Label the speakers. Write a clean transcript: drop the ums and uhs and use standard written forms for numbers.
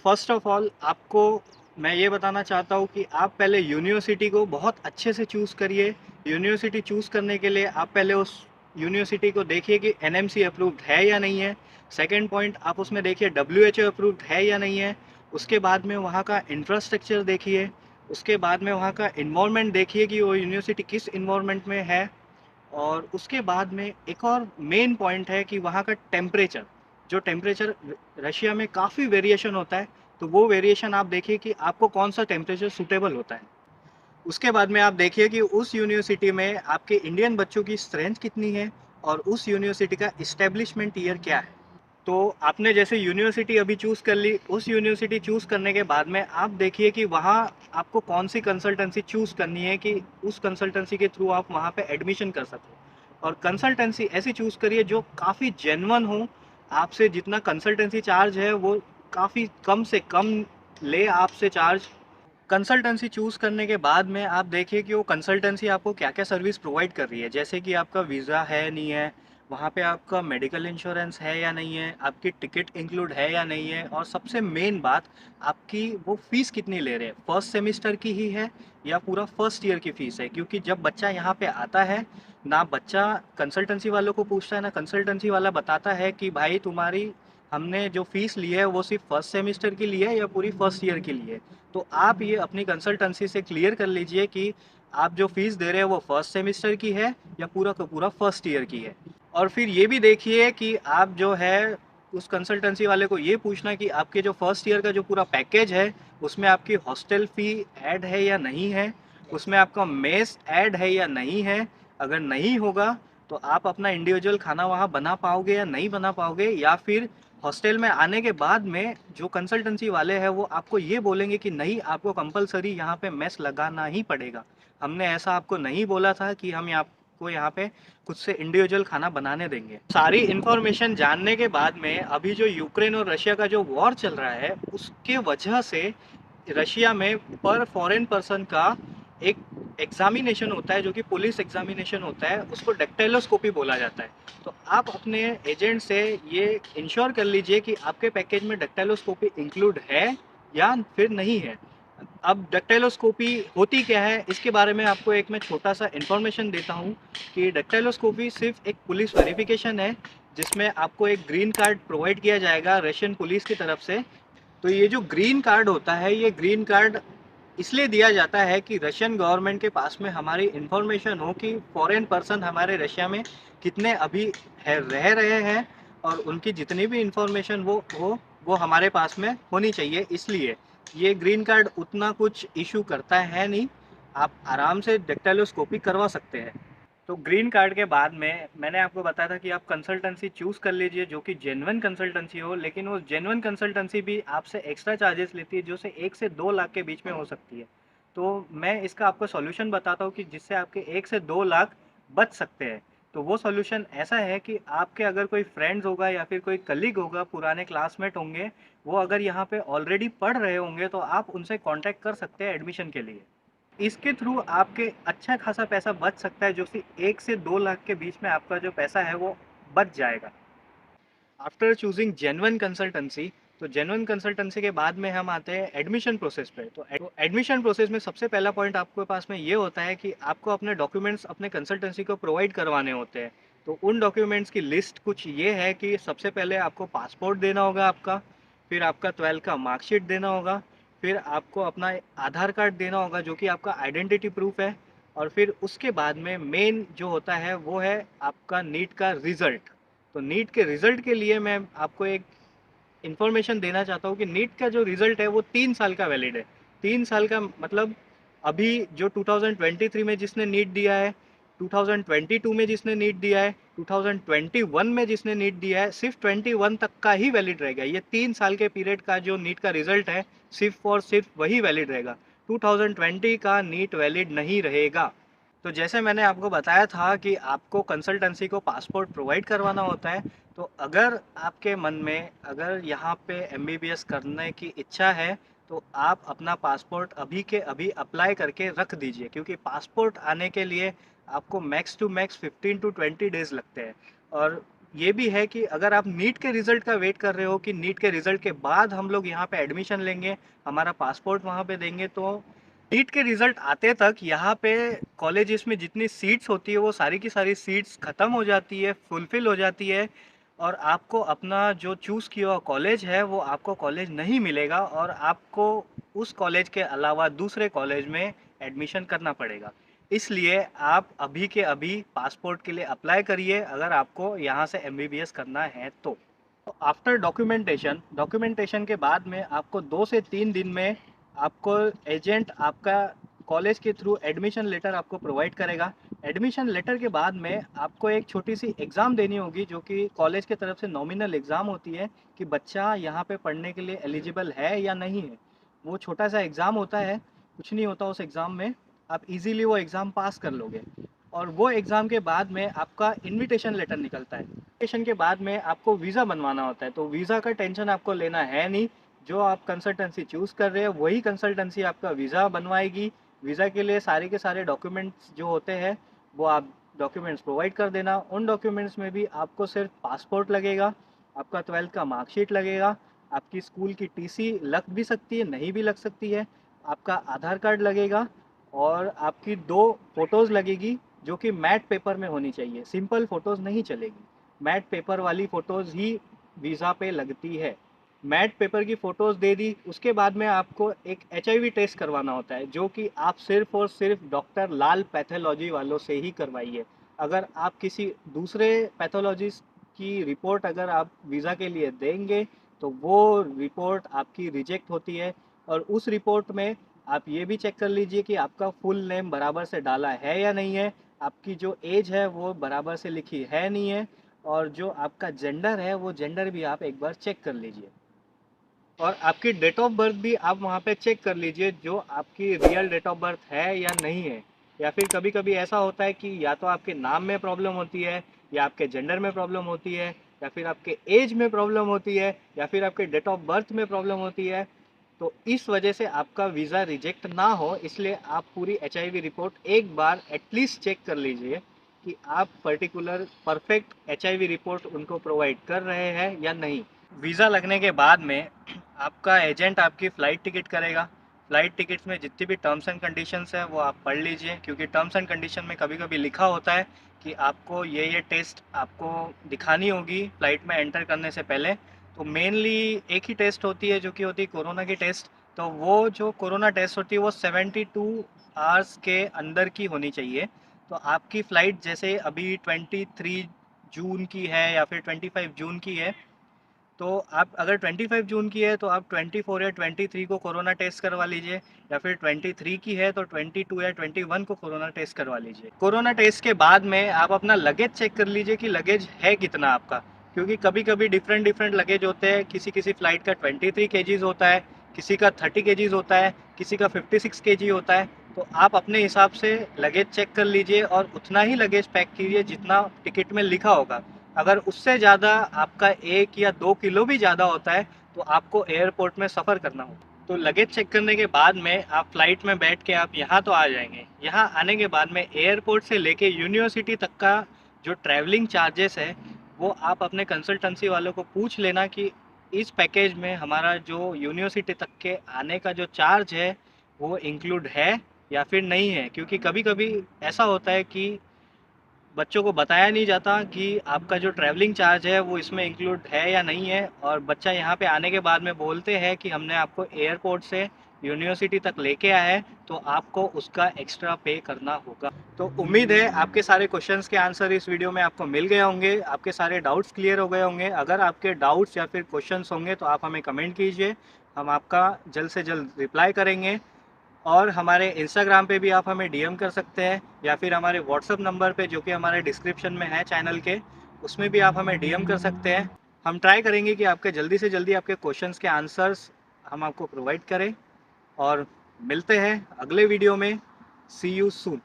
Speaker 1: First of all आपको मैं ये बताना चाहता हूँ कि आप पहले यूनिवर्सिटी को बहुत अच्छे से चूज़ करिए। यूनिवर्सिटी चूज़ करने के लिए आप पहले उस यूनिवर्सिटी को देखिए कि एनएमसी अप्रूव्ड है या नहीं है। सेकंड पॉइंट आप उसमें देखिए डब्ल्यूएचओ अप्रूव्ड है या नहीं है। उसके बाद में वहाँ का इंफ्रास्ट्रक्चर देखिए। उसके बाद में वहाँ का इन्वायरमेंट देखिए कि वो यूनिवर्सिटी किस इन्वायरमेंट में है। और उसके बाद में एक और मेन पॉइंट है कि वहाँ का टेम्परेचर, जो टेम्परेचर रशिया में काफ़ी वेरिएशन होता है, तो वो वेरिएशन आप देखिए कि आपको कौन सा टेम्परेचर सूटेबल होता है। उसके बाद में आप देखिए कि उस यूनिवर्सिटी में आपके इंडियन बच्चों की स्ट्रेंथ कितनी है और उस यूनिवर्सिटी का इस्टेब्लिशमेंट ईयर क्या है। तो आपने जैसे यूनिवर्सिटी अभी चूज़ कर ली, उस यूनिवर्सिटी चूज़ करने के बाद में आप देखिए कि वहाँ आपको कौन सी कंसल्टेंसी चूज़ करनी है कि उस कंसल्टेंसी के थ्रू आप वहाँ पे एडमिशन कर सकें। और कंसल्टेंसी ऐसी चूज़ करिए जो काफ़ी जेन्युइन हो। आपसे जितना कंसल्टेंसी चार्ज है वो काफ़ी कम से कम ले आपसे चार्ज। कंसल्टेंसी चूज़ करने के बाद में आप देखिए कि वो कंसल्टेंसी आपको क्या क्या सर्विस प्रोवाइड कर रही है, जैसे कि आपका वीज़ा है नहीं है, वहाँ पे आपका मेडिकल इंश्योरेंस है या नहीं है, आपकी टिकट इंक्लूड है या नहीं है, और सबसे मेन बात आपकी वो फ़ीस कितनी ले रहे हैं, फर्स्ट सेमिस्टर की ही है या पूरा फर्स्ट ईयर की फ़ीस है। क्योंकि जब बच्चा यहाँ पे आता है, ना बच्चा कंसल्टेंसी वालों को पूछता है, ना कंसल्टेंसी वाला बताता है कि भाई तुम्हारी हमने जो फ़ीस ली है वो सिर्फ फर्स्ट सेमिस्टर की ली है या पूरी फर्स्ट ईयर की ली है। तो आप ये अपनी कंसल्टेंसी से क्लियर कर लीजिए कि आप जो फीस दे रहे हैं वो फर्स्ट सेमिस्टर की है या पूरा का पूरा फर्स्ट ईयर की है। और फिर ये भी देखिए कि आप जो है उस कंसल्टेंसी वाले को ये पूछना कि आपके जो फर्स्ट ईयर का जो पूरा पैकेज है उसमें आपकी हॉस्टल फ़ी ऐड है या नहीं है, उसमें आपका मेस ऐड है या नहीं है। अगर नहीं होगा तो आप अपना इंडिविजुअल खाना वहाँ बना पाओगे या नहीं बना पाओगे, या फिर हॉस्टल में आने के बाद में जो कंसल्टेंसी वाले हैं वो आपको ये बोलेंगे कि नहीं, आपको कंपलसरी यहाँ पे मेस लगाना ही पड़ेगा। हमने ऐसा आपको नहीं बोला था कि हम आपको यहाँ पे खुद से इंडिविजुअल खाना बनाने देंगे। सारी इन्फॉर्मेशन जानने के बाद में अभी जो यूक्रेन और रशिया का जो वॉर चल रहा है उसके वजह से रशिया में पर फॉरेन पर्सन का एक एग्जामिनेशन होता है जो कि पुलिस एग्जामिनेशन होता है, उसको डेक्टेलोस्कोपी बोला जाता है। तो आप अपने एजेंट से ये इंश्योर कर लीजिए कि आपके पैकेज में डेक्टेलोस्कोपी इंक्लूड है या फिर नहीं है। अब डेक्टेलोस्कोपी होती क्या है इसके बारे में आपको एक मैं छोटा सा इन्फॉर्मेशन देता हूँ कि डेक्टेलोस्कोपी सिर्फ एक पुलिस वेरिफिकेशन है, जिसमें आपको एक ग्रीन कार्ड प्रोवाइड किया जाएगा रशियन पुलिस की तरफ से। तो ये जो ग्रीन कार्ड होता है, ये ग्रीन कार्ड इसलिए दिया जाता है कि रशियन गवर्नमेंट के पास में हमारी इंफॉर्मेशन हो कि फॉरेन पर्सन हमारे रशिया में कितने अभी है रह रहे हैं, और उनकी जितनी भी इंफॉर्मेशन वो हमारे पास में होनी चाहिए। इसलिए ये ग्रीन कार्ड उतना कुछ इशू करता है नहीं, आप आराम से डेक्टाइलोस्कोपी करवा सकते हैं। तो ग्रीन कार्ड के बाद में मैंने आपको बताया था कि आप कंसल्टेंसी चूज़ कर लीजिए जो कि जेन्युइन कंसल्टेंसी हो, लेकिन वो जेन्युइन कंसल्टेंसी भी आपसे एक्स्ट्रा चार्जेस लेती है जो से 1 से 2 लाख के बीच में हो सकती है। तो मैं इसका आपको सॉल्यूशन बताता हूँ कि जिससे आपके 1 से 2 लाख बच सकते हैं। तो वो सॉल्यूशन ऐसा है कि आपके अगर कोई फ्रेंड्स होगा या फिर कोई कलीग होगा, पुराने क्लासमेट होंगे, वो अगर यहाँ पे ऑलरेडी पढ़ रहे होंगे तो आप उनसे कांटेक्ट कर सकते हैं एडमिशन के लिए। इसके थ्रू आपके अच्छा खासा पैसा बच सकता है, जो कि 1 से 2 लाख के बीच में आपका जो पैसा है वो बच जाएगा। आफ्टर चूजिंग जेन्युइन कंसल्टेंसी, तो जेन्युइन कंसल्टेंसी के बाद में हम आते हैं एडमिशन प्रोसेस पे। तो एडमिशन प्रोसेस में सबसे पहला पॉइंट आपके पास में ये होता है कि आपको अपने डॉक्यूमेंट्स अपने कंसल्टेंसी को प्रोवाइड करवाने होते हैं। तो उन डॉक्यूमेंट्स की लिस्ट कुछ ये है कि सबसे पहले आपको पासपोर्ट देना होगा आपका, फिर आपका 12th का मार्कशीट देना होगा, फिर आपको अपना आधार कार्ड देना होगा जो कि आपका आइडेंटिटी प्रूफ है, और फिर उसके बाद में मेन जो होता है वो है आपका नीट का रिज़ल्ट। तो नीट के रिज़ल्ट के लिए मैं आपको एक इन्फॉर्मेशन देना चाहता हूँ कि नीट का जो रिज़ल्ट है वो 3 साल का वैलिड है। 3 साल का मतलब अभी जो 2023 में जिसने नीट दिया है, 2022 में जिसने नीट दिया है, 2021 में जिसने नीट दिया है, सिर्फ 21 तक का ही वैलिड रहेगा। ये 3 साल के पीरियड का जो नीट का रिज़ल्ट है सिर्फ और सिर्फ वही वैलिड रहेगा। 2020 का नीट वैलिड नहीं रहेगा। तो जैसे मैंने आपको बताया था कि आपको कंसल्टेंसी को पासपोर्ट प्रोवाइड करवाना होता है। तो अगर आपके मन में अगर यहाँ पे एमबीबीएस करने की इच्छा है तो आप अपना पासपोर्ट अभी के अभी अप्लाई करके रख दीजिए, क्योंकि पासपोर्ट आने के लिए आपको max to max 15 to 20 days लगते हैं। और ये भी है कि अगर आप नीट के रिज़ल्ट का वेट कर रहे हो कि नीट के रिज़ल्ट के बाद हम लोग यहाँ पे एडमिशन लेंगे, हमारा पासपोर्ट वहाँ पे देंगे, तो नीट के रिज़ल्ट आते तक यहाँ पे कॉलेजेस में जितनी सीट्स होती है वो सारी की सारी सीट्स ख़त्म हो जाती है, फुलफ़िल हो जाती है, और आपको अपना जो चूज़ किया हुआ कॉलेज है वो आपको कॉलेज नहीं मिलेगा और आपको उस कॉलेज के अलावा दूसरे कॉलेज में एडमिशन करना पड़ेगा। इसलिए आप अभी के अभी पासपोर्ट के लिए अप्लाई करिए अगर आपको यहाँ से एमबीबीएस करना है तो। आफ्टर डॉक्यूमेंटेशन के बाद में आपको 2 से 3 दिन में आपको एजेंट आपका कॉलेज के थ्रू एडमिशन लेटर आपको प्रोवाइड करेगा। एडमिशन लेटर के बाद में आपको एक छोटी सी एग्ज़ाम देनी होगी जो कि कॉलेज की तरफ से नॉमिनल एग्ज़ाम होती है कि बच्चा यहाँ पे पढ़ने के लिए एलिजिबल है या नहीं है। वो छोटा सा एग्ज़ाम होता है, कुछ नहीं होता उस एग्ज़ाम में, आप इजीली वो एग्ज़ाम पास कर लोगे। और वो एग्ज़ाम के बाद में आपका इनविटेशन लेटर निकलता है। इनविटेशन के बाद में आपको वीज़ा बनवाना होता है, तो वीज़ा का टेंशन आपको लेना है नहीं। जो आप कंसल्टेंसी चूज़ कर रहे हो वही कंसल्टेंसी आपका वीज़ा बनवाएगी। वीज़ा के लिए सारे के सारे डॉक्यूमेंट्स जो होते हैं वो आप डॉक्यूमेंट्स प्रोवाइड कर देना। उन डॉक्यूमेंट्स में भी आपको सिर्फ पासपोर्ट लगेगा, आपका 12th का मार्कशीट लगेगा, आपकी स्कूल की टीसी लग भी सकती है, नहीं भी लग सकती है, आपका आधार कार्ड लगेगा, और आपकी 2 फ़ोटोज़ लगेगी जो कि मैट पेपर में होनी चाहिए। सिंपल फ़ोटोज़ नहीं चलेगी, मैट पेपर वाली फ़ोटोज़ ही वीज़ा पे लगती है। मैट पेपर की फ़ोटोज़ दे दी, उसके बाद में आपको एक एचआईवी टेस्ट करवाना होता है जो कि आप सिर्फ़ और सिर्फ डॉक्टर लाल पैथोलॉजी वालों से ही करवाइए। अगर आप किसी दूसरे पैथोलॉजिस्ट की रिपोर्ट अगर आप वीज़ा के लिए देंगे तो वो रिपोर्ट आपकी रिजेक्ट होती है। और उस रिपोर्ट में आप ये भी चेक कर लीजिए कि आपका फुल नेम बराबर से डाला है या नहीं है, आपकी जो एज है वो बराबर से लिखी है नहीं है, और जो आपका जेंडर है वो जेंडर भी आप एक बार चेक कर लीजिए। और आपकी डेट ऑफ बर्थ भी आप वहाँ पे चेक कर लीजिए जो आपकी रियल डेट ऑफ बर्थ है या नहीं है। या फिर कभी कभी ऐसा होता है कि या तो आपके नाम में प्रॉब्लम होती है, या आपके जेंडर में प्रॉब्लम होती है, या फिर आपके एज में प्रॉब्लम होती है, या फिर आपके डेट ऑफ बर्थ में प्रॉब्लम होती है। तो इस वजह से आपका वीज़ा रिजेक्ट ना हो, इसलिए आप पूरी एचआईवी रिपोर्ट एक बार एटलीस्ट चेक कर लीजिए कि आप पर्टिकुलर परफेक्ट एचआईवी रिपोर्ट उनको प्रोवाइड कर रहे हैं या नहीं। वीज़ा लगने के बाद में आपका एजेंट आपकी फ़्लाइट टिकट करेगा। फ़्लाइट टिकट्स में जितनी भी टर्म्स एंड कंडीशंस हैं वो आप पढ़ लीजिए, क्योंकि टर्म्स एंड कंडीशन में कभी कभी लिखा होता है कि आपको ये टेस्ट आपको दिखानी होगी फ़्लाइट में एंटर करने से पहले। तो मेनली एक ही टेस्ट होती है जो कि होती है कोरोना की टेस्ट। तो वो जो कोरोना टेस्ट होती है वो 72 आवर्स के अंदर की होनी चाहिए। तो आपकी फ़्लाइट जैसे अभी 23 जून की है या फिर 25 जून की है, तो आप अगर 25 जून की है तो आप 24 या 23 को कोरोना टेस्ट करवा लीजिए, या फिर 23 की है तो 22 या 21 को कोरोना टेस्ट करवा लीजिए। कोरोना टेस्ट के बाद में आप अपना लगेज चेक कर लीजिए कि लगेज है कितना आपका, क्योंकि कभी कभी डिफरेंट डिफरेंट लगेज होते हैं। किसी किसी फ़्लाइट का 23 केजीज़ होता है, किसी का 30 केजीज़ होता है, किसी का 56 केजी होता है। तो आप अपने हिसाब से लगेज चेक कर लीजिए और उतना ही लगेज पैक कीजिए जितना टिकट में लिखा होगा। अगर उससे ज़्यादा आपका 1 या 2 किलो भी ज़्यादा होता है तो आपको एयरपोर्ट में सफ़र करना होगा। तो लगेज चेक करने के बाद में आप फ्लाइट में बैठ के आप यहाँ तो आ जाएंगे। यहाँ आने के बाद में एयरपोर्ट से लेके यूनिवर्सिटी तक का जो ट्रैवलिंग चार्जेस है वो आप अपने कंसल्टेंसी वालों को पूछ लेना कि इस पैकेज में हमारा जो यूनिवर्सिटी तक के आने का जो चार्ज है वो इंक्लूड है या फिर नहीं है। क्योंकि कभी कभी ऐसा होता है कि बच्चों को बताया नहीं जाता कि आपका जो ट्रैवलिंग चार्ज है वो इसमें इंक्लूड है या नहीं है, और बच्चा यहाँ पे आने के बाद में बोलते हैं कि हमने आपको एयरपोर्ट से यूनिवर्सिटी तक लेके आया है तो आपको उसका एक्स्ट्रा पे करना होगा। तो उम्मीद है आपके सारे क्वेश्चंस के आंसर इस वीडियो में आपको मिल गए होंगे, आपके सारे डाउट्स क्लियर हो गए होंगे। अगर आपके डाउट्स या फिर क्वेश्चंस होंगे तो आप हमें कमेंट कीजिए, हम आपका जल्द से जल्द रिप्लाई करेंगे। और हमारे इंस्टाग्राम पे भी आप हमें डीएम कर सकते हैं, या फिर हमारे व्हाट्सअप नंबर पे जो कि हमारे डिस्क्रिप्शन में है चैनल के, उसमें भी आप हमें डीएम कर सकते हैं। हम ट्राई करेंगे कि आपके जल्दी से जल्दी आपके क्वेश्चंस के आंसर्स हम आपको प्रोवाइड करें। और मिलते हैं अगले वीडियो में। सी यू सून।